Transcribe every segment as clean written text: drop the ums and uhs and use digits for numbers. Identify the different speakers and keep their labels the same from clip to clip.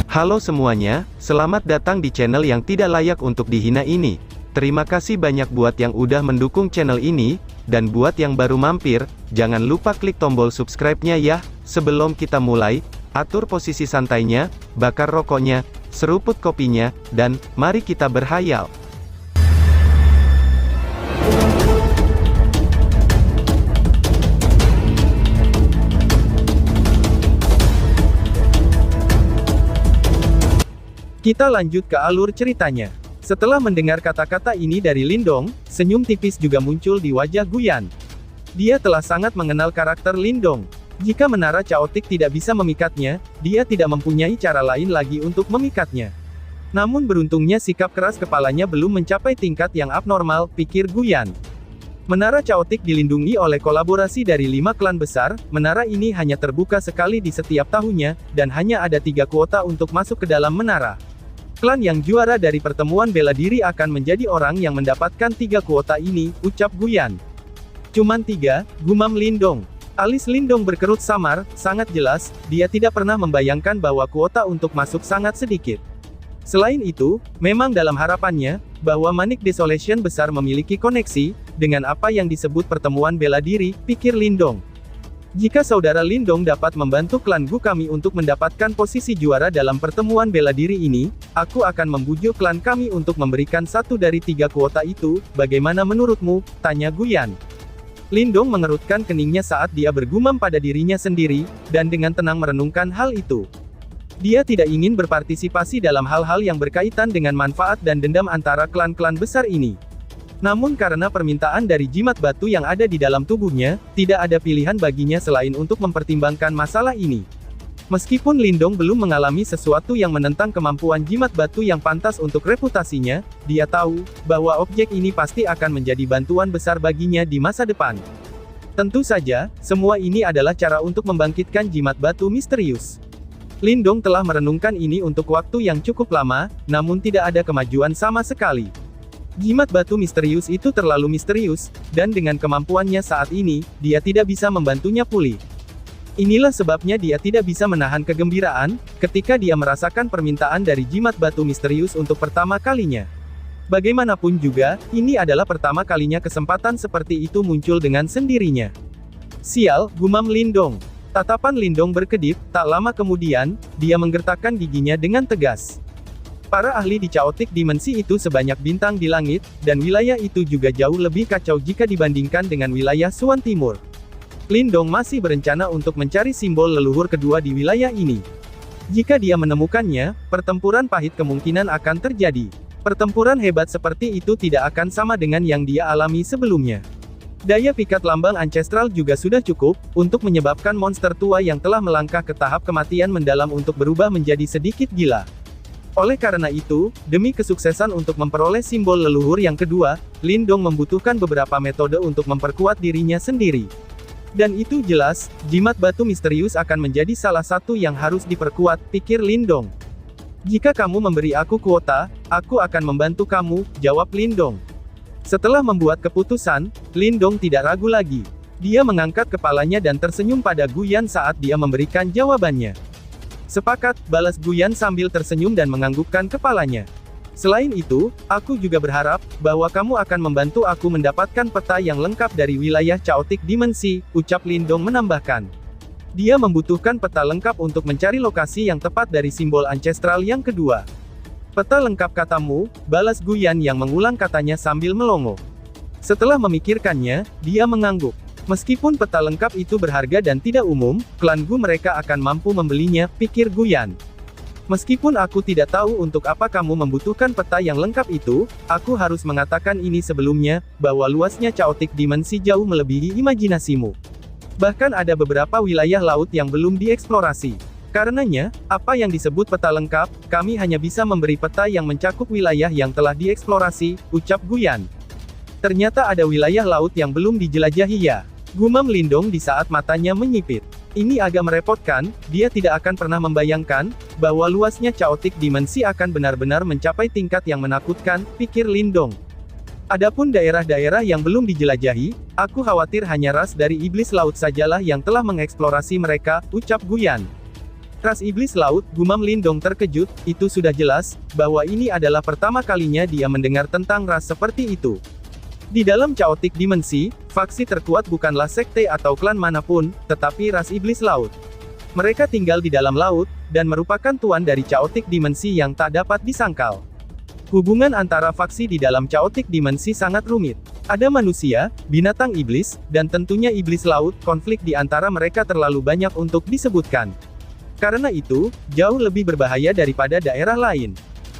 Speaker 1: Halo semuanya, selamat datang di channel yang tidak layak untuk dihina ini. Terima kasih banyak buat yang udah mendukung channel ini, dan buat yang baru mampir, jangan lupa klik tombol subscribe-nya ya. Sebelum kita mulai, atur posisi santainya, bakar rokoknya, seruput kopinya, dan mari kita berhayal.
Speaker 2: Kita lanjut ke alur ceritanya. Setelah mendengar kata-kata ini dari Lindong, senyum tipis juga muncul di wajah Guyan. Dia telah sangat mengenal karakter Lindong. Jika menara caotik tidak bisa memikatnya, dia tidak mempunyai cara lain lagi untuk memikatnya. Namun beruntungnya sikap keras kepalanya belum mencapai tingkat yang abnormal, pikir Guyan. Menara caotik dilindungi oleh kolaborasi dari 5 klan besar, menara ini hanya terbuka sekali di setiap tahunnya, dan hanya ada 3 kuota untuk masuk ke dalam menara. Klan yang juara dari pertemuan bela diri akan menjadi orang yang mendapatkan 3 kuota ini, ucap Guyan. Cuman 3, gumam Lindong. Alis Lindong berkerut samar, sangat jelas, dia tidak pernah membayangkan bahwa kuota untuk masuk sangat sedikit. Selain itu, memang dalam harapannya, bahwa Manic Desolation besar memiliki koneksi, dengan apa yang disebut pertemuan bela diri, pikir Lindong. Jika saudara Lindong dapat membantu klan Gu kami untuk mendapatkan posisi juara dalam pertemuan bela diri ini, aku akan membujuk klan kami untuk memberikan 1 dari 3 kuota itu, bagaimana menurutmu? Tanya Guyan. Lindong mengerutkan keningnya saat dia bergumam pada dirinya sendiri, dan dengan tenang merenungkan hal itu. Dia tidak ingin berpartisipasi dalam hal-hal yang berkaitan dengan manfaat dan dendam antara klan-klan besar ini. Namun karena permintaan dari jimat batu yang ada di dalam tubuhnya, tidak ada pilihan baginya selain untuk mempertimbangkan masalah ini. Meskipun Lindong belum mengalami sesuatu yang menentang kemampuan jimat batu yang pantas untuk reputasinya, dia tahu, bahwa objek ini pasti akan menjadi bantuan besar baginya di masa depan. Tentu saja, semua ini adalah cara untuk membangkitkan jimat batu misterius. Lindong telah merenungkan ini untuk waktu yang cukup lama, namun tidak ada kemajuan sama sekali. Jimat batu misterius itu terlalu misterius, dan dengan kemampuannya saat ini, dia tidak bisa membantunya pulih. Inilah sebabnya dia tidak bisa menahan kegembiraan, ketika dia merasakan permintaan dari jimat batu misterius untuk pertama kalinya. Bagaimanapun juga, ini adalah pertama kalinya kesempatan seperti itu muncul dengan sendirinya. Sial, gumam Lindong. Tatapan Lindong berkedip, tak lama kemudian, dia menggertakkan giginya dengan tegas. Para ahli di caotik dimensi itu sebanyak bintang di langit, dan wilayah itu juga jauh lebih kacau jika dibandingkan dengan wilayah Suan Timur. Lindong masih berencana untuk mencari simbol leluhur kedua di wilayah ini. Jika dia menemukannya, pertempuran pahit kemungkinan akan terjadi. Pertempuran hebat seperti itu tidak akan sama dengan yang dia alami sebelumnya. Daya pikat lambang ancestral juga sudah cukup, untuk menyebabkan monster tua yang telah melangkah ke tahap kematian mendalam untuk berubah menjadi sedikit gila. Oleh karena itu, demi kesuksesan untuk memperoleh simbol leluhur yang kedua, Lindong membutuhkan beberapa metode untuk memperkuat dirinya sendiri. Dan itu jelas, jimat batu misterius akan menjadi salah satu yang harus diperkuat, pikir Lindong. Jika kamu memberi aku kuota, aku akan membantu kamu, jawab Lindong. Setelah membuat keputusan, Lindong tidak ragu lagi. Dia mengangkat kepalanya dan tersenyum pada Guyan saat dia memberikan jawabannya. Sepakat, balas Guyan sambil tersenyum dan menganggukkan kepalanya. Selain itu, aku juga berharap, bahwa kamu akan membantu aku mendapatkan peta yang lengkap dari wilayah caotik dimensi, ucap Lindong menambahkan. Dia membutuhkan peta lengkap untuk mencari lokasi yang tepat dari simbol ancestral yang kedua. Peta lengkap katamu, balas Guyan yang mengulang katanya sambil melongo. Setelah memikirkannya, dia mengangguk. Meskipun peta lengkap itu berharga dan tidak umum, klan Gu mereka akan mampu membelinya, pikir Guyan. Meskipun aku tidak tahu untuk apa kamu membutuhkan peta yang lengkap itu, aku harus mengatakan ini sebelumnya, bahwa luasnya caotik dimensi jauh melebihi imajinasimu. Bahkan ada beberapa wilayah laut yang belum dieksplorasi. Karenanya, apa yang disebut peta lengkap, kami hanya bisa memberi peta yang mencakup wilayah yang telah dieksplorasi, ucap Guyan. Ternyata ada wilayah laut yang belum dijelajahi ya. Gumam Lindong di saat matanya menyipit. Ini agak merepotkan, dia tidak akan pernah membayangkan, bahwa luasnya caotik dimensi akan benar-benar mencapai tingkat yang menakutkan, pikir Lindong. Adapun daerah-daerah yang belum dijelajahi, aku khawatir hanya ras dari iblis laut sajalah yang telah mengeksplorasi mereka, ucap Guyan. Ras iblis laut, gumam Lindong terkejut, itu sudah jelas, bahwa ini adalah pertama kalinya dia mendengar tentang ras seperti itu. Di dalam Chaotic Dimensi, faksi terkuat bukanlah sekte atau klan manapun, tetapi ras iblis laut. Mereka tinggal di dalam laut, dan merupakan tuan dari Chaotic Dimensi yang tak dapat disangkal. Hubungan antara faksi di dalam Chaotic Dimensi sangat rumit. Ada manusia, binatang iblis, dan tentunya iblis laut, konflik di antara mereka terlalu banyak untuk disebutkan. Karena itu, jauh lebih berbahaya daripada daerah lain.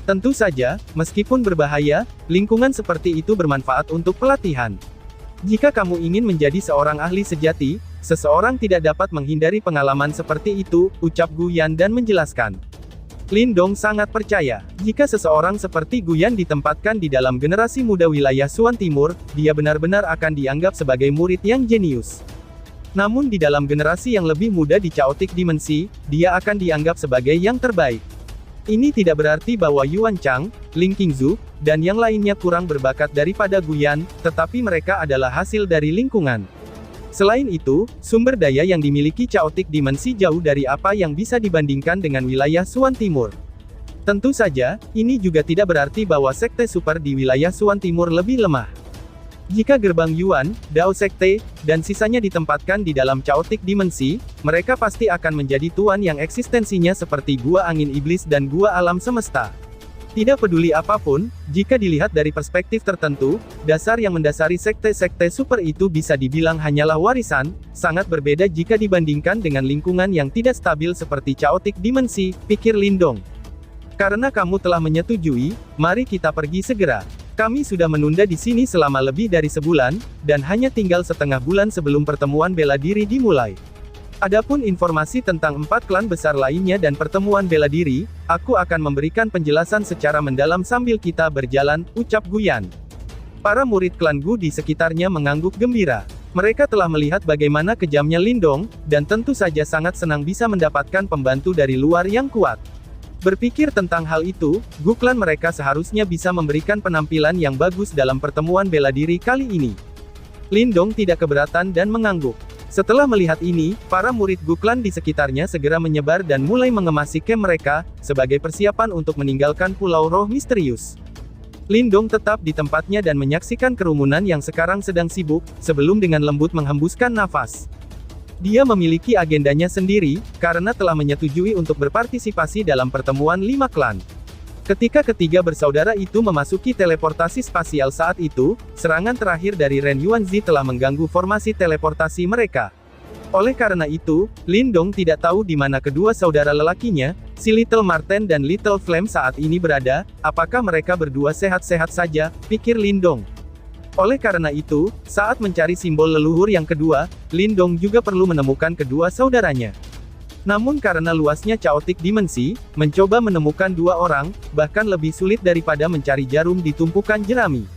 Speaker 2: Tentu saja, meskipun berbahaya, lingkungan seperti itu bermanfaat untuk pelatihan. Jika kamu ingin menjadi seorang ahli sejati, seseorang tidak dapat menghindari pengalaman seperti itu, ucap Guyan dan menjelaskan. Lindong sangat percaya, jika seseorang seperti Guyan ditempatkan di dalam generasi muda wilayah Suan Timur, dia benar-benar akan dianggap sebagai murid yang jenius. Namun di dalam generasi yang lebih muda di Chaotic Dimensi, dia akan dianggap sebagai yang terbaik. Ini tidak berarti bahwa Yuan Chang, Ling Qingzu, dan yang lainnya kurang berbakat daripada Guyan, tetapi mereka adalah hasil dari lingkungan. Selain itu, sumber daya yang dimiliki Chaotic Dimensi jauh dari apa yang bisa dibandingkan dengan wilayah Suan Timur. Tentu saja, ini juga tidak berarti bahwa sekte super di wilayah Suan Timur lebih lemah. Jika gerbang Yuan, Dao Sekte, dan sisanya ditempatkan di dalam Chaotic Dimensi, mereka pasti akan menjadi tuan yang eksistensinya seperti gua angin iblis dan gua alam semesta. Tidak peduli apapun, jika dilihat dari perspektif tertentu, dasar yang mendasari sekte-sekte super itu bisa dibilang hanyalah warisan, sangat berbeda jika dibandingkan dengan lingkungan yang tidak stabil seperti Chaotic Dimensi, pikir Lindong. Karena kamu telah menyetujui, mari kita pergi segera. Kami sudah menunda di sini selama lebih dari sebulan, dan hanya tinggal setengah bulan sebelum pertemuan bela diri dimulai. Adapun informasi tentang 4 klan besar lainnya dan pertemuan bela diri, aku akan memberikan penjelasan secara mendalam sambil kita berjalan, ucap Guyan. Para murid klan Gu di sekitarnya mengangguk gembira. Mereka telah melihat bagaimana kejamnya Lindong, dan tentu saja sangat senang bisa mendapatkan pembantu dari luar yang kuat. Berpikir tentang hal itu, Gu klan mereka seharusnya bisa memberikan penampilan yang bagus dalam pertemuan bela diri kali ini. Lindong tidak keberatan dan mengangguk. Setelah melihat ini, para murid Gu klan di sekitarnya segera menyebar dan mulai mengemasi camp mereka, sebagai persiapan untuk meninggalkan Pulau Roh Misterius. Lindong tetap di tempatnya dan menyaksikan kerumunan yang sekarang sedang sibuk, sebelum dengan lembut menghembuskan nafas. Dia memiliki agendanya sendiri, karena telah menyetujui untuk berpartisipasi dalam pertemuan 5 klan. Ketika ketiga bersaudara itu memasuki teleportasi spasial saat itu, serangan terakhir dari Ren Yuanzi telah mengganggu formasi teleportasi mereka. Oleh karena itu, Lindong tidak tahu di mana kedua saudara lelakinya, si Little Marten dan Little Flame saat ini berada, apakah mereka berdua sehat-sehat saja, pikir Lindong. Oleh karena itu, saat mencari simbol leluhur yang kedua, Lindong juga perlu menemukan kedua saudaranya. Namun karena luasnya Chaotic Dimensi, mencoba menemukan 2 orang, bahkan lebih sulit daripada mencari jarum di tumpukan jerami.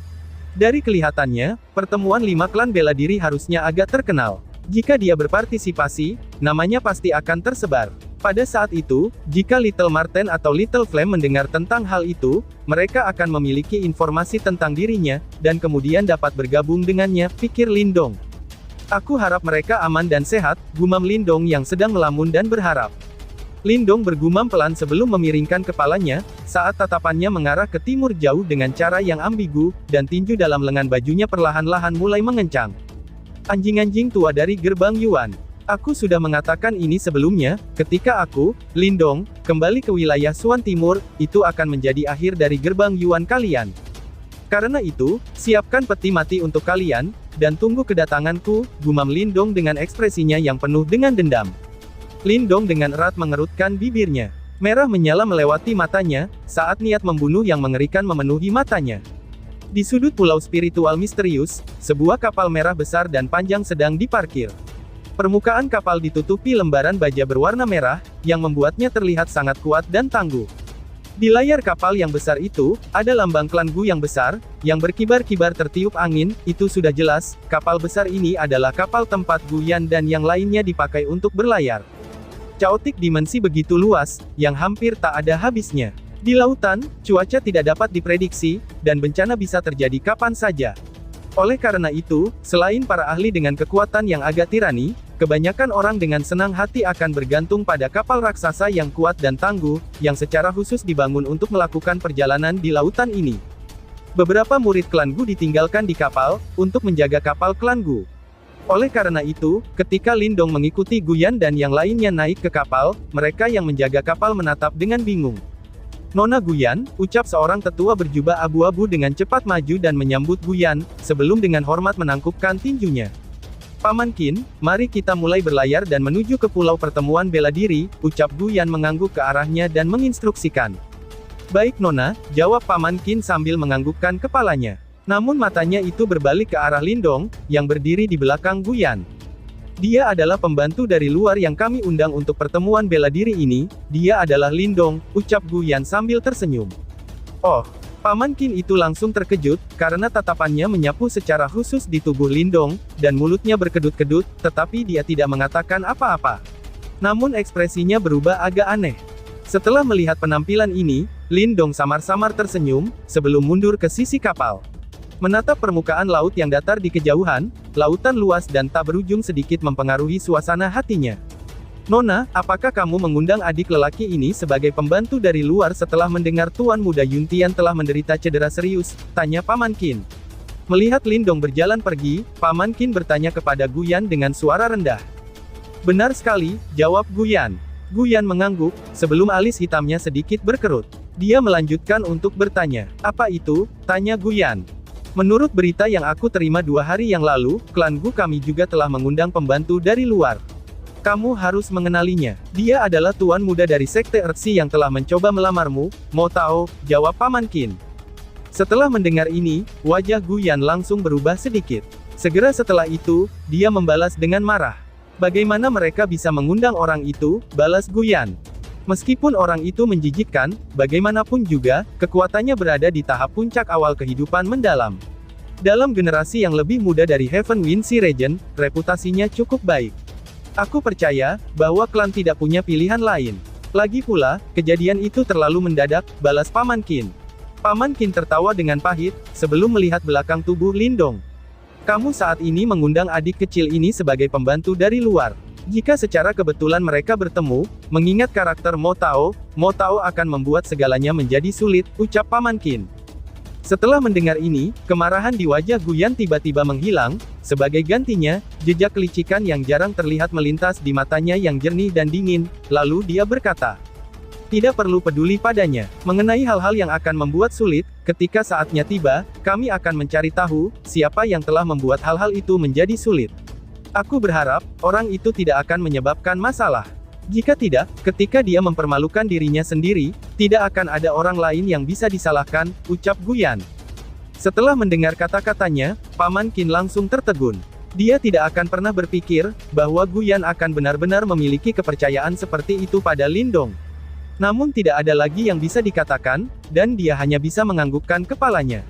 Speaker 2: Dari kelihatannya, pertemuan 5 klan bela diri harusnya agak terkenal. Jika dia berpartisipasi, namanya pasti akan tersebar. Pada saat itu, jika Little Marten atau Little Flame mendengar tentang hal itu, mereka akan memiliki informasi tentang dirinya, dan kemudian dapat bergabung dengannya, pikir Lindong. Aku harap mereka aman dan sehat, gumam Lindong yang sedang melamun dan berharap. Lindong bergumam pelan sebelum memiringkan kepalanya, saat tatapannya mengarah ke timur jauh dengan cara yang ambigu, dan tinju dalam lengan bajunya perlahan-lahan mulai mengencang. Anjing-anjing tua dari gerbang Yuan. Aku sudah mengatakan ini sebelumnya, ketika aku, Lindong, kembali ke wilayah Suan Timur, itu akan menjadi akhir dari gerbang Yuan kalian. Karena itu, siapkan peti mati untuk kalian, dan tunggu kedatanganku, gumam Lindong dengan ekspresinya yang penuh dengan dendam. Lindong dengan erat mengerutkan bibirnya. Merah menyala melewati matanya, saat niat membunuh yang mengerikan memenuhi matanya. Di sudut pulau spiritual misterius, sebuah kapal merah besar dan panjang sedang diparkir. Permukaan kapal ditutupi lembaran baja berwarna merah, yang membuatnya terlihat sangat kuat dan tangguh. Di layar kapal yang besar itu, ada lambang klan Gu yang besar, yang berkibar-kibar tertiup angin, itu sudah jelas, kapal besar ini adalah kapal tempat Guyan dan yang lainnya dipakai untuk berlayar. Chaotic Dimensi begitu luas, yang hampir tak ada habisnya. Di lautan, cuaca tidak dapat diprediksi, dan bencana bisa terjadi kapan saja. Oleh karena itu, selain para ahli dengan kekuatan yang agak tirani, kebanyakan orang dengan senang hati akan bergantung pada kapal raksasa yang kuat dan tangguh, yang secara khusus dibangun untuk melakukan perjalanan di lautan ini. Beberapa murid klan Gu ditinggalkan di kapal, untuk menjaga kapal klan Gu. Oleh karena itu, ketika Lindong mengikuti Guyan dan yang lainnya naik ke kapal, mereka yang menjaga kapal menatap dengan bingung. "Nona Guyan," ucap seorang tetua berjubah abu-abu dengan cepat maju dan menyambut Guyan, sebelum dengan hormat menangkupkan tinjunya. "Paman Qin, mari kita mulai berlayar dan menuju ke pulau pertemuan bela diri," ucap Guyan mengangguk ke arahnya dan menginstruksikan. "Baik Nona," jawab Paman Qin sambil menganggukkan kepalanya. Namun matanya itu berbalik ke arah Lindong, yang berdiri di belakang Guyan. "Dia adalah pembantu dari luar yang kami undang untuk pertemuan bela diri ini, dia adalah Lindong," ucap Guyan sambil tersenyum. "Oh." Paman Qin itu langsung terkejut, karena tatapannya menyapu secara khusus di tubuh Lindong, dan mulutnya berkedut-kedut, tetapi dia tidak mengatakan apa-apa. Namun ekspresinya berubah agak aneh. Setelah melihat penampilan ini, Lindong samar-samar tersenyum, sebelum mundur ke sisi kapal. Menatap permukaan laut yang datar di kejauhan, lautan luas dan tak berujung sedikit mempengaruhi suasana hatinya. "Nona, apakah kamu mengundang adik lelaki ini sebagai pembantu dari luar setelah mendengar Tuan Muda Yuntian telah menderita cedera serius?" tanya Paman Qin. Melihat Lindong berjalan pergi, Paman Qin bertanya kepada Guyan dengan suara rendah. "Benar sekali," jawab Guyan. Guyan mengangguk, sebelum alis hitamnya sedikit berkerut. Dia melanjutkan untuk bertanya. "Apa itu?" tanya Guyan. "Menurut berita yang aku terima 2 hari yang lalu, klan Gu kami juga telah mengundang pembantu dari luar. Kamu harus mengenalinya. Dia adalah tuan muda dari Sekte Ertsi yang telah mencoba melamarmu, Mo Tao," jawab Paman Qin. Setelah mendengar ini, wajah Guyan langsung berubah sedikit. Segera setelah itu, dia membalas dengan marah. "Bagaimana mereka bisa mengundang orang itu?" balas Guyan. "Meskipun orang itu menjijikkan, bagaimanapun juga, kekuatannya berada di tahap puncak awal kehidupan mendalam. Dalam generasi yang lebih muda dari Heaven Wind Sea Regent, reputasinya cukup baik. Aku percaya, bahwa klan tidak punya pilihan lain. Lagi pula, kejadian itu terlalu mendadak," balas Paman Qin. Paman Qin tertawa dengan pahit, sebelum melihat belakang tubuh Lindong. "Kamu saat ini mengundang adik kecil ini sebagai pembantu dari luar. Jika secara kebetulan mereka bertemu, mengingat karakter Mo Tao akan membuat segalanya menjadi sulit," ucap Paman Qin. Setelah mendengar ini, kemarahan di wajah Guyan tiba-tiba menghilang, sebagai gantinya, jejak kelicikan yang jarang terlihat melintas di matanya yang jernih dan dingin, lalu dia berkata, "Tidak perlu peduli padanya. Mengenai hal-hal yang akan membuat sulit, ketika saatnya tiba, kami akan mencari tahu, siapa yang telah membuat hal-hal itu menjadi sulit. Aku berharap, orang itu tidak akan menyebabkan masalah. Jika tidak, ketika dia mempermalukan dirinya sendiri, tidak akan ada orang lain yang bisa disalahkan," ucap Guyan. Setelah mendengar kata-katanya, Paman Qin langsung tertegun. Dia tidak akan pernah berpikir, bahwa Guyan akan benar-benar memiliki kepercayaan seperti itu pada Lindong. Namun tidak ada lagi yang bisa dikatakan, dan dia hanya bisa menganggukkan kepalanya.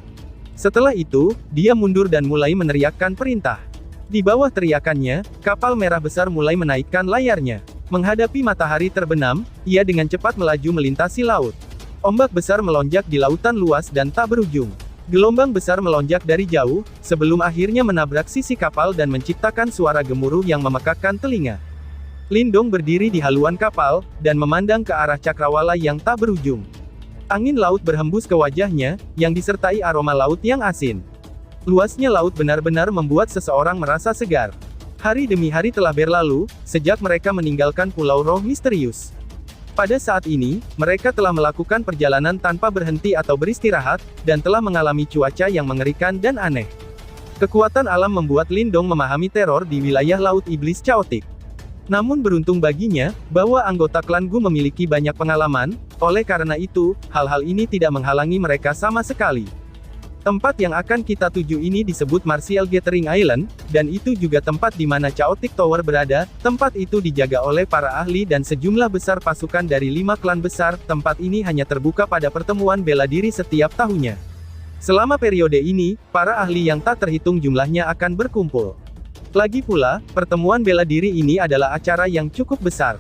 Speaker 2: Setelah itu, dia mundur dan mulai meneriakkan perintah. Di bawah teriakannya, kapal merah besar mulai menaikkan layarnya. Menghadapi matahari terbenam, ia dengan cepat melaju melintasi laut. Ombak besar melonjak di lautan luas dan tak berujung. Gelombang besar melonjak dari jauh, sebelum akhirnya menabrak sisi kapal dan menciptakan suara gemuruh yang memekakkan telinga. Lindong berdiri di haluan kapal, dan memandang ke arah cakrawala yang tak berujung. Angin laut berhembus ke wajahnya, yang disertai aroma laut yang asin. Luasnya laut benar-benar membuat seseorang merasa segar. Hari demi hari telah berlalu, sejak mereka meninggalkan Pulau Roh Misterius. Pada saat ini, mereka telah melakukan perjalanan tanpa berhenti atau beristirahat, dan telah mengalami cuaca yang mengerikan dan aneh. Kekuatan alam membuat Lindong memahami teror di wilayah Laut Iblis Chaotic. Namun beruntung baginya, bahwa anggota klan Gu memiliki banyak pengalaman, oleh karena itu, hal-hal ini tidak menghalangi mereka sama sekali. Tempat yang akan kita tuju ini disebut Martial Gathering Island, dan itu juga tempat di mana Chaotic Tower berada. Tempat itu dijaga oleh para ahli dan sejumlah besar pasukan dari 5 klan besar. Tempat ini hanya terbuka pada pertemuan bela diri setiap tahunnya. Selama periode ini, para ahli yang tak terhitung jumlahnya akan berkumpul. Lagi pula, pertemuan bela diri ini adalah acara yang cukup besar.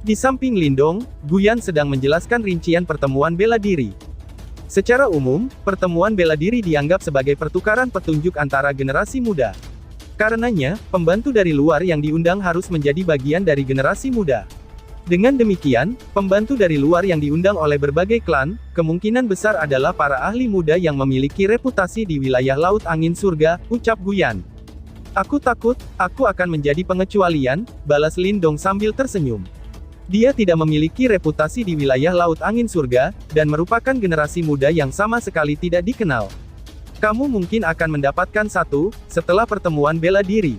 Speaker 2: Di samping Lindong, Guyan sedang menjelaskan rincian pertemuan bela diri. Secara umum, pertemuan bela diri dianggap sebagai pertukaran petunjuk antara generasi muda. Karenanya, pembantu dari luar yang diundang harus menjadi bagian dari generasi muda. Dengan demikian, pembantu dari luar yang diundang oleh berbagai klan, kemungkinan besar adalah para ahli muda yang memiliki reputasi di wilayah Laut Angin Surga, ucap Guyan. Aku takut, aku akan menjadi pengecualian, balas Lindong sambil tersenyum. Dia tidak memiliki reputasi di wilayah Laut Angin Surga, dan merupakan generasi muda yang sama sekali tidak dikenal. Kamu mungkin akan mendapatkan satu, setelah pertemuan bela diri.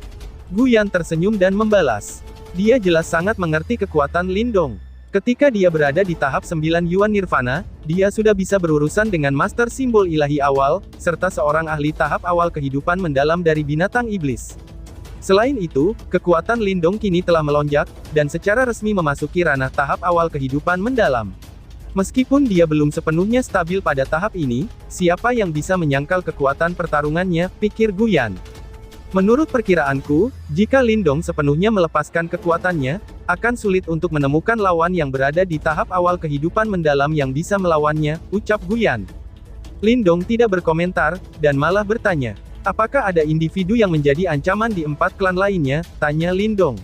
Speaker 2: Guyan tersenyum dan membalas. Dia jelas sangat mengerti kekuatan Lindong. Ketika dia berada di tahap 9 Yuan Nirvana, dia sudah bisa berurusan dengan Master Simbol Ilahi Awal, serta seorang ahli tahap awal kehidupan mendalam dari binatang iblis. Selain itu, kekuatan Lindong kini telah melonjak, dan secara resmi memasuki ranah tahap awal kehidupan mendalam. Meskipun dia belum sepenuhnya stabil pada tahap ini, siapa yang bisa menyangkal kekuatan pertarungannya, pikir Guyan. Menurut perkiraanku, jika Lindong sepenuhnya melepaskan kekuatannya, akan sulit untuk menemukan lawan yang berada di tahap awal kehidupan mendalam yang bisa melawannya, ucap Guyan. Lindong tidak berkomentar, dan malah bertanya, apakah ada individu yang menjadi ancaman di 4 klan lainnya, tanya Lindong.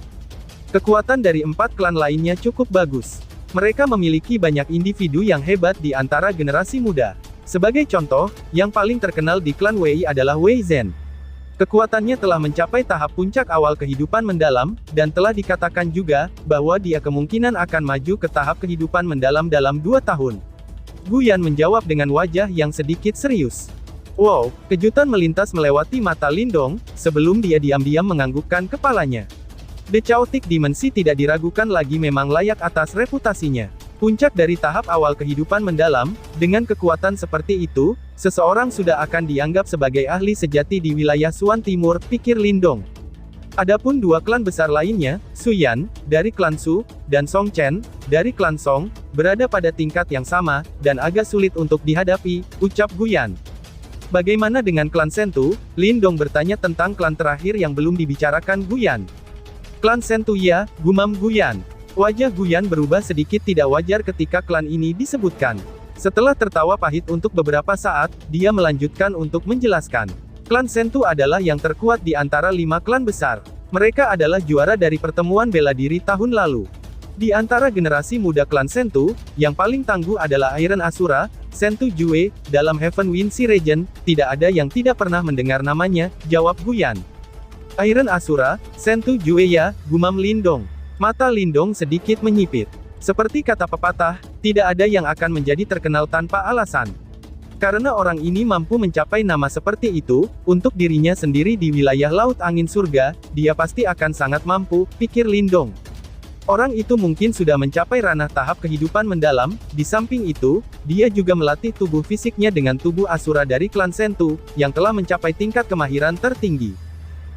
Speaker 2: Kekuatan dari 4 klan lainnya cukup bagus. Mereka memiliki banyak individu yang hebat di antara generasi muda. Sebagai contoh, yang paling terkenal di klan Wei adalah Wei Zhen. Kekuatannya telah mencapai tahap puncak awal kehidupan mendalam, dan telah dikatakan juga, bahwa dia kemungkinan akan maju ke tahap kehidupan mendalam dalam 2 tahun. Guyan menjawab dengan wajah yang sedikit serius. Wow, kejutan melintas melewati mata Lindong, sebelum dia diam-diam menganggukkan kepalanya. The Chaotic Dimensi tidak diragukan lagi memang layak atas reputasinya. Puncak dari tahap awal kehidupan mendalam, dengan kekuatan seperti itu, seseorang sudah akan dianggap sebagai ahli sejati di wilayah Suan Timur, pikir Lindong. Adapun 2 klan besar lainnya, Su Yan, dari klan Su, dan Song Chen, dari klan Song, berada pada tingkat yang sama, dan agak sulit untuk dihadapi, ucap Guyan. Bagaimana dengan klan Sentu? Lindong bertanya tentang klan terakhir yang belum dibicarakan Guyan. Klan Sentu ya, gumam Guyan. Wajah Guyan berubah sedikit tidak wajar ketika klan ini disebutkan. Setelah tertawa pahit untuk beberapa saat, dia melanjutkan untuk menjelaskan. Klan Sentu adalah yang terkuat di antara 5 klan besar. Mereka adalah juara dari pertemuan bela diri tahun lalu. Di antara generasi muda klan Sentu, yang paling tangguh adalah Iron Asura, Sentu Jue, dalam Heaven Wind Sea Region, tidak ada yang tidak pernah mendengar namanya, jawab Guyan. Iron Asura, Sentu Jue ya, gumam Lindong. Mata Lindong sedikit menyipit. Seperti kata pepatah, tidak ada yang akan menjadi terkenal tanpa alasan. Karena orang ini mampu mencapai nama seperti itu, untuk dirinya sendiri di wilayah Laut Angin Surga, dia pasti akan sangat mampu, pikir Lindong. Orang itu mungkin sudah mencapai ranah tahap kehidupan mendalam, di samping itu, dia juga melatih tubuh fisiknya dengan tubuh Asura dari klan Sentu, yang telah mencapai tingkat kemahiran tertinggi.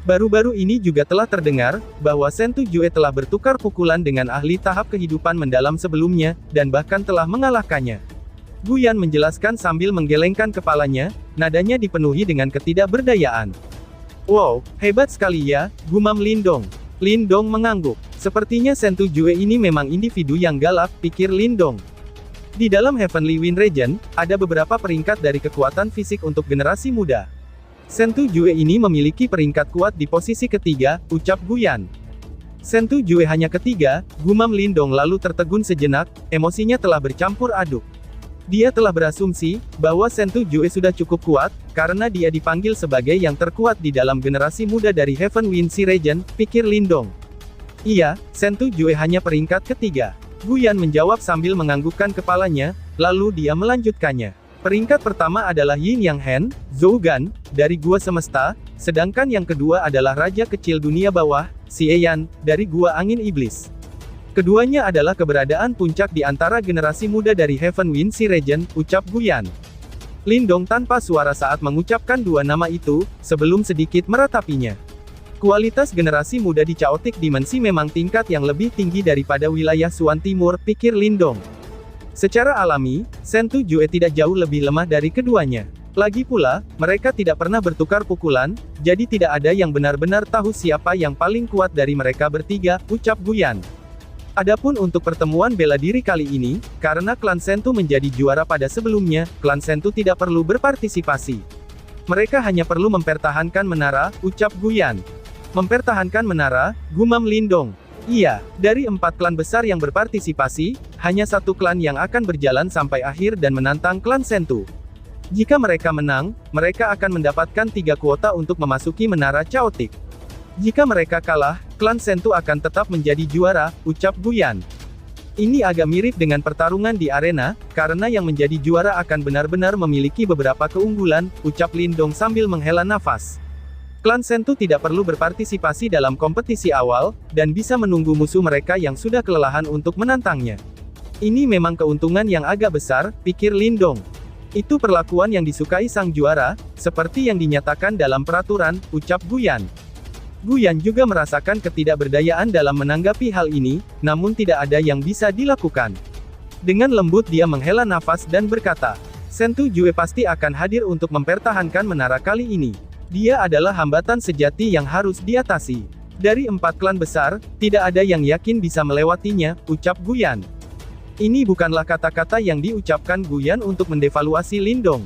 Speaker 2: Baru-baru ini juga telah terdengar, bahwa Sentu Jue telah bertukar pukulan dengan ahli tahap kehidupan mendalam sebelumnya, dan bahkan telah mengalahkannya. Guyan menjelaskan sambil menggelengkan kepalanya, nadanya dipenuhi dengan ketidakberdayaan. Wow, hebat sekali ya, gumam Lindong. Lindong mengangguk. Sepertinya Sentu Jue ini memang individu yang galak, pikir Lindong. Di dalam Heavenly Wind Region, ada beberapa peringkat dari kekuatan fisik untuk generasi muda. Sentu Jue ini memiliki peringkat kuat di posisi ketiga, ucap Guyan. Sentu Jue hanya ketiga, gumam Lindong lalu tertegun sejenak, emosinya telah bercampur aduk. Dia telah berasumsi, bahwa Sentu Jue sudah cukup kuat, karena dia dipanggil sebagai yang terkuat di dalam generasi muda dari Heaven Wind Sea Region, pikir Lindong. Iya, Sentu Jue hanya peringkat ketiga. Guyan menjawab sambil menganggukkan kepalanya, lalu dia melanjutkannya. Peringkat pertama adalah Yin Yang Hen, Zhougan, dari Gua Semesta, sedangkan yang kedua adalah Raja Kecil Dunia Bawah, Xieyan, dari Gua Angin Iblis. Keduanya adalah keberadaan puncak di antara generasi muda dari Heaven Wind Sea Region, ucap Guyan. Lindong tanpa suara saat mengucapkan 2 nama itu, sebelum sedikit meratapinya. Kualitas generasi muda di Chaotic Dimensi memang tingkat yang lebih tinggi daripada wilayah Suan Timur, pikir Lindong. Secara alami, Sentu Jue tidak jauh lebih lemah dari keduanya. Lagi pula, mereka tidak pernah bertukar pukulan, jadi tidak ada yang benar-benar tahu siapa yang paling kuat dari mereka bertiga, ucap Guyan. Adapun untuk pertemuan bela diri kali ini, karena klan Sentu menjadi juara pada sebelumnya, klan Sentu tidak perlu berpartisipasi. Mereka hanya perlu mempertahankan menara, ucap Guyan. Mempertahankan menara, gumam Lindong. Iya, dari 4 klan besar yang berpartisipasi, hanya 1 klan yang akan berjalan sampai akhir dan menantang klan Sentu. Jika mereka menang, mereka akan mendapatkan 3 kuota untuk memasuki menara Chaotic. Jika mereka kalah, klan Sentu akan tetap menjadi juara, ucap Guyan. Ini agak mirip dengan pertarungan di arena, karena yang menjadi juara akan benar-benar memiliki beberapa keunggulan, ucap Lindong sambil menghela nafas. Klan Sentu tidak perlu berpartisipasi dalam kompetisi awal, dan bisa menunggu musuh mereka yang sudah kelelahan untuk menantangnya. Ini memang keuntungan yang agak besar, pikir Lindong. Itu perlakuan yang disukai sang juara, seperti yang dinyatakan dalam peraturan, ucap Guyan. Guyan juga merasakan ketidakberdayaan dalam menanggapi hal ini, namun tidak ada yang bisa dilakukan. Dengan lembut dia menghela nafas dan berkata, Sentu Jue pasti akan hadir untuk mempertahankan menara kali ini. Dia adalah hambatan sejati yang harus diatasi. Dari 4 klan besar, tidak ada yang yakin bisa melewatinya, ucap Guyan. Ini bukanlah kata-kata yang diucapkan Guyan untuk mendevaluasi Lindong.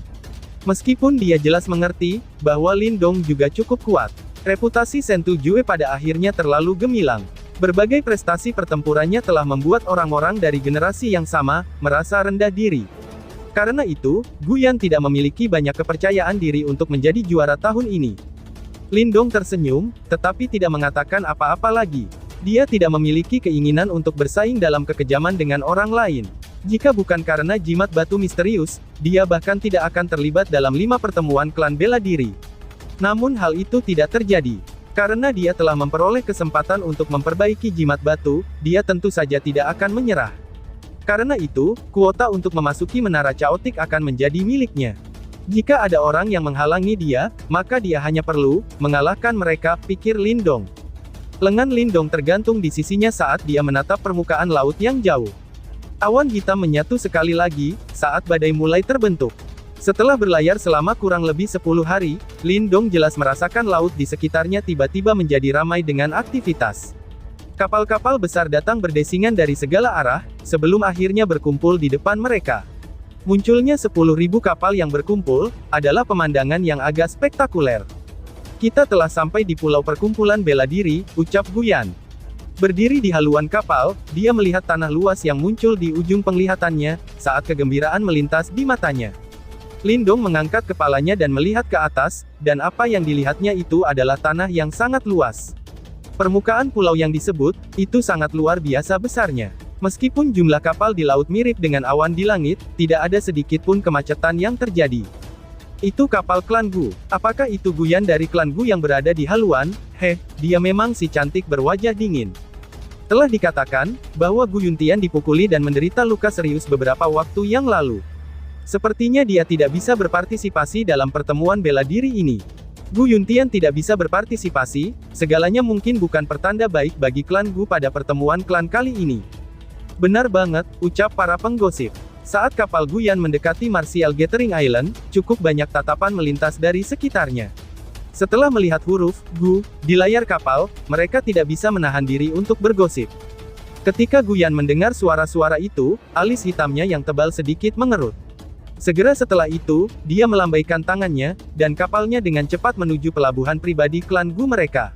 Speaker 2: Meskipun dia jelas mengerti, bahwa Lindong juga cukup kuat. Reputasi Sentu Jue pada akhirnya terlalu gemilang. Berbagai prestasi pertempurannya telah membuat orang-orang dari generasi yang sama, merasa rendah diri. Karena itu, Guyan tidak memiliki banyak kepercayaan diri untuk menjadi juara tahun ini. Lindong tersenyum, tetapi tidak mengatakan apa-apa lagi. Dia tidak memiliki keinginan untuk bersaing dalam kekejaman dengan orang lain. Jika bukan karena jimat batu misterius, dia bahkan tidak akan terlibat dalam 5 pertemuan klan bela diri. Namun hal itu tidak terjadi. Karena dia telah memperoleh kesempatan untuk memperbaiki jimat batu, dia tentu saja tidak akan menyerah. Karena itu, kuota untuk memasuki menara Chaotic akan menjadi miliknya. Jika ada orang yang menghalangi dia, maka dia hanya perlu mengalahkan mereka, pikir Lindong. Lengan Lindong tergantung di sisinya saat dia menatap permukaan laut yang jauh. Awan hitam menyatu sekali lagi, saat badai mulai terbentuk. Setelah berlayar selama kurang lebih 10 hari, Lindong jelas merasakan laut di sekitarnya tiba-tiba menjadi ramai dengan aktivitas. Kapal-kapal besar datang berdesingan dari segala arah, sebelum akhirnya berkumpul di depan mereka. Munculnya 10.000 kapal yang berkumpul, adalah pemandangan yang agak spektakuler. Kita telah sampai di pulau perkumpulan bela diri, ucap Guyan. Berdiri di haluan kapal, dia melihat tanah luas yang muncul di ujung penglihatannya, saat kegembiraan melintas di matanya. Lindong mengangkat kepalanya dan melihat ke atas, dan apa yang dilihatnya itu adalah tanah yang sangat luas. Permukaan pulau yang disebut, itu sangat luar biasa besarnya. Meskipun jumlah kapal di laut mirip dengan awan di langit, tidak ada sedikit pun kemacetan yang terjadi. Itu kapal klan Gu. Apakah itu Guyan dari klan Gu yang berada di haluan? Dia memang si cantik berwajah dingin. Telah dikatakan, bahwa Gu Yuntian dipukuli dan menderita luka serius beberapa waktu yang lalu. Sepertinya dia tidak bisa berpartisipasi dalam pertemuan bela diri ini. Gu Yuntian tidak bisa berpartisipasi, segalanya mungkin bukan pertanda baik bagi klan Gu pada pertemuan klan kali ini. Benar banget, ucap para penggosip. Saat kapal Guyan mendekati Martial Gathering Island, cukup banyak tatapan melintas dari sekitarnya. Setelah melihat huruf Gu di layar kapal, mereka tidak bisa menahan diri untuk bergosip. Ketika Guyan mendengar suara-suara itu, alis hitamnya yang tebal sedikit mengerut. Segera setelah itu, dia melambaikan tangannya, dan kapalnya dengan cepat menuju pelabuhan pribadi klan Gu mereka.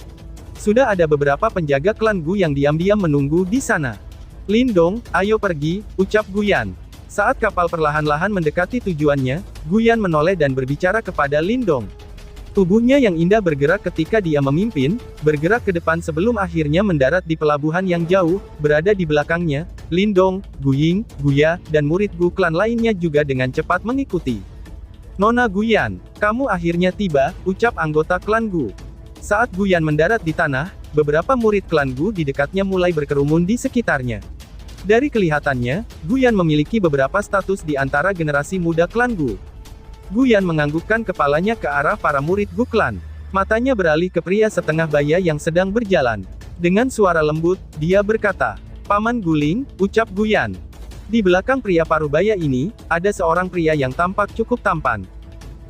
Speaker 2: Sudah ada beberapa penjaga klan Gu yang diam-diam menunggu di sana. Lindong, ayo pergi, ucap Guyan. Saat kapal perlahan-lahan mendekati tujuannya, Guyan menoleh dan berbicara kepada Lindong. Tubuhnya yang indah bergerak ketika dia memimpin, bergerak ke depan sebelum akhirnya mendarat di pelabuhan yang jauh, berada di belakangnya, Lindong, Guying, Guya, dan murid Gu klan lainnya juga dengan cepat mengikuti. Nona Guyan, kamu akhirnya tiba, ucap anggota klan Gu. Saat Guyan mendarat di tanah, beberapa murid klan Gu di dekatnya mulai berkerumun di sekitarnya. Dari kelihatannya, Guyan memiliki beberapa status di antara generasi muda klan Gu. Guyan menganggukkan kepalanya ke arah para murid Gu klan. Matanya beralih ke pria setengah baya yang sedang berjalan. Dengan suara lembut, dia berkata, Paman Guling, ucap Guyan. Di belakang pria parubaya ini, ada seorang pria yang tampak cukup tampan.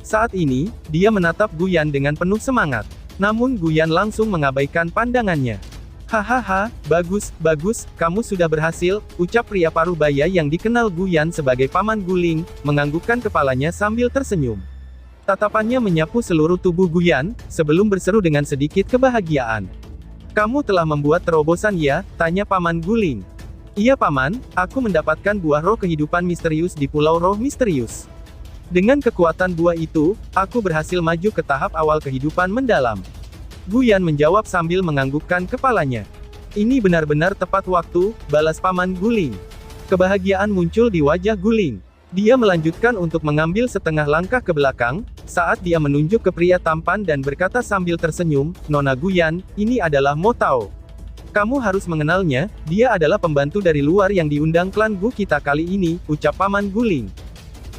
Speaker 2: Saat ini, dia menatap Guyan dengan penuh semangat. Namun Guyan langsung mengabaikan pandangannya. Hahaha, bagus, kamu sudah berhasil, ucap pria parubaya yang dikenal Guyan sebagai Paman Guling, menganggukkan kepalanya sambil tersenyum. Tatapannya menyapu seluruh tubuh Guyan, sebelum berseru dengan sedikit kebahagiaan. "Kamu telah membuat terobosan ya?" tanya Paman Guling. "Iya Paman, aku mendapatkan buah roh kehidupan misterius di Pulau Roh Misterius. Dengan kekuatan buah itu, aku berhasil maju ke tahap awal kehidupan mendalam." Guyan menjawab sambil menganggukkan kepalanya. "Ini benar-benar tepat waktu," balas Paman Guling. Kebahagiaan muncul di wajah Guling. Dia melanjutkan untuk mengambil setengah langkah ke belakang, saat dia menunjuk ke pria tampan dan berkata sambil tersenyum, "Nona Guyan, ini adalah Mo Tao. Kamu harus mengenalnya, dia adalah pembantu dari luar yang diundang klan Gu kita kali ini," ucap Paman Guling.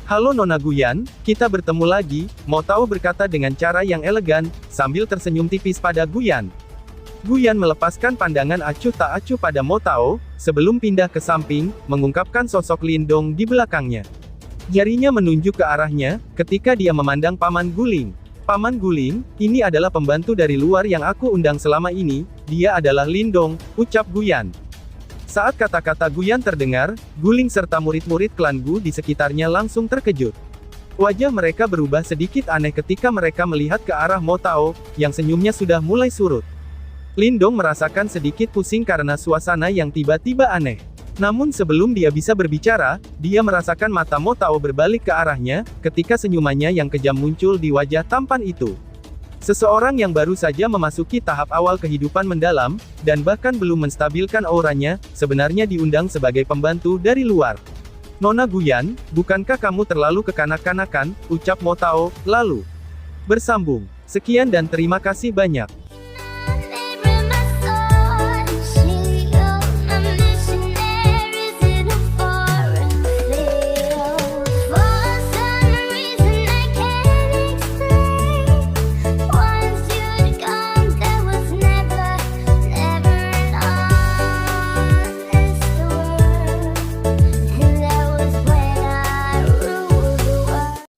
Speaker 2: "Halo Nona Guyan, kita bertemu lagi," Mo Tao berkata dengan cara yang elegan, sambil tersenyum tipis pada Guyan. Guyan melepaskan pandangan acuh tak acuh pada Mo Tao, sebelum pindah ke samping, mengungkapkan sosok Lindong di belakangnya. Jarinya menunjuk ke arahnya, ketika dia memandang Paman Guling. "Paman Guling, ini adalah pembantu dari luar yang aku undang selama ini, dia adalah Lindong," ucap Guyan. Saat kata-kata Guyan terdengar, Guling serta murid-murid klan Gu di sekitarnya langsung terkejut. Wajah mereka berubah sedikit aneh ketika mereka melihat ke arah Mo Tao, yang senyumnya sudah mulai surut. Lindong merasakan sedikit pusing karena suasana yang tiba-tiba aneh. Namun sebelum dia bisa berbicara, dia merasakan mata Mo Tao berbalik ke arahnya, ketika senyumannya yang kejam muncul di wajah tampan itu. Seseorang yang baru saja memasuki tahap awal kehidupan mendalam, dan bahkan belum menstabilkan auranya, sebenarnya diundang sebagai pembantu dari luar. "Nona Guyan, bukankah kamu terlalu kekanak-kanakan?" ucap Mo Tao, lalu bersambung. "Sekian dan terima kasih banyak."